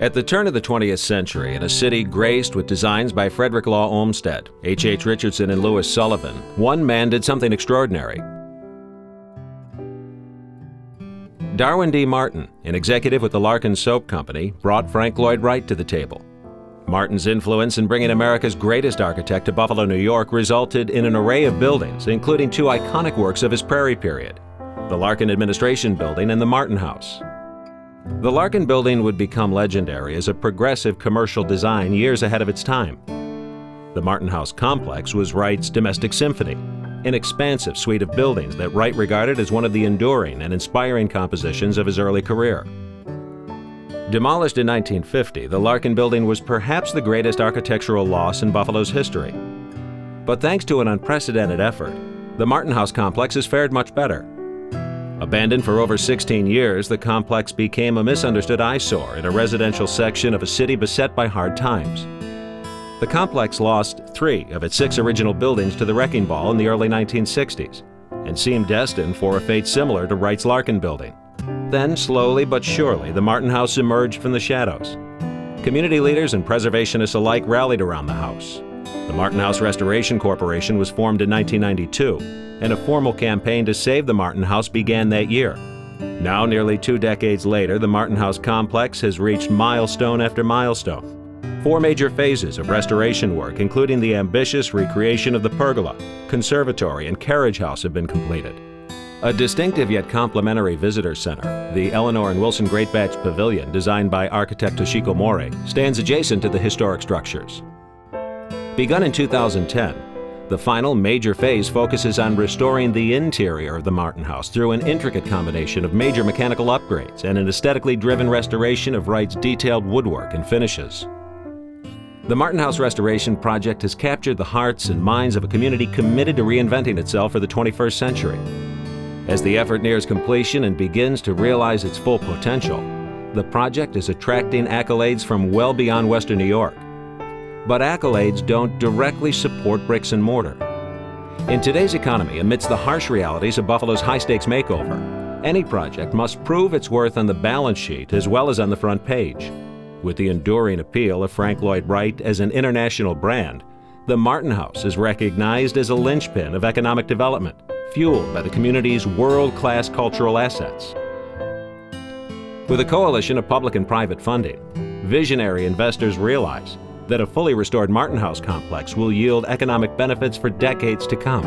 At the turn of the 20th century, in a city graced with designs by Frederick Law Olmsted, H. Richardson, and Louis Sullivan, one man did something extraordinary. Darwin D. Martin, an executive with the Larkin Soap Company, brought Frank Lloyd Wright to the table. Martin's influence in bringing America's greatest architect to Buffalo, New York, resulted in an array of buildings, including two iconic works of his Prairie period, the Larkin Administration Building and the Martin House. The Larkin Building would become legendary as a progressive commercial design years ahead of its time. The Martin House complex was Wright's domestic symphony, an expansive suite of buildings that Wright regarded as one of the enduring and inspiring compositions of his early career. Demolished in 1950, the Larkin Building was perhaps the greatest architectural loss in Buffalo's history. But thanks to an unprecedented effort, the Martin House complex has fared much better. Abandoned for over 16 years, the complex became a misunderstood eyesore in a residential section of a city beset by hard times. The complex lost 3 of its 6 original buildings to the wrecking ball in the early 1960s and seemed destined for a fate similar to Wright's Larkin Building. Then, slowly but surely, the Martin House emerged from the shadows. Community leaders and preservationists alike rallied around the house. The Martin House Restoration Corporation was formed in 1992, and a formal campaign to save the Martin House began that year. Now, nearly 2 decades later, the Martin House complex has reached milestone after milestone. 4 major phases of restoration work, including the ambitious recreation of the pergola, conservatory, and carriage house, have been completed. A distinctive yet complementary visitor center, the Eleanor and Wilson Greatbatch Pavilion, designed by architect Toshiko Mori, stands adjacent to the historic structures. Begun in 2010, the final major phase focuses on restoring the interior of the Martin House through an intricate combination of major mechanical upgrades and an aesthetically driven restoration of Wright's detailed woodwork and finishes. The Martin House Restoration Project has captured the hearts and minds of a community committed to reinventing itself for the 21st century. As the effort nears completion and begins to realize its full potential, the project is attracting accolades from well beyond Western New York. But accolades don't directly support bricks and mortar. In today's economy, amidst the harsh realities of Buffalo's high-stakes makeover, any project must prove its worth on the balance sheet as well as on the front page. With the enduring appeal of Frank Lloyd Wright as an international brand, the Martin House is recognized as a linchpin of economic development, fueled by the community's world-class cultural assets. With a coalition of public and private funding, visionary investors realize that a fully restored Martin House complex will yield economic benefits for decades to come.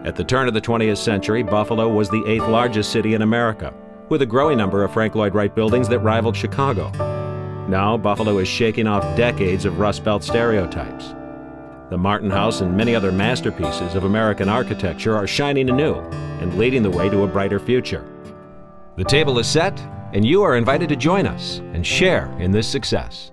At the turn of the 20th century, Buffalo was the 8th largest city in America, with a growing number of Frank Lloyd Wright buildings that rivaled Chicago. Now, Buffalo is shaking off decades of Rust Belt stereotypes. The Martin House and many other masterpieces of American architecture are shining anew and leading the way to a brighter future. The table is set, and you are invited to join us and share in this success.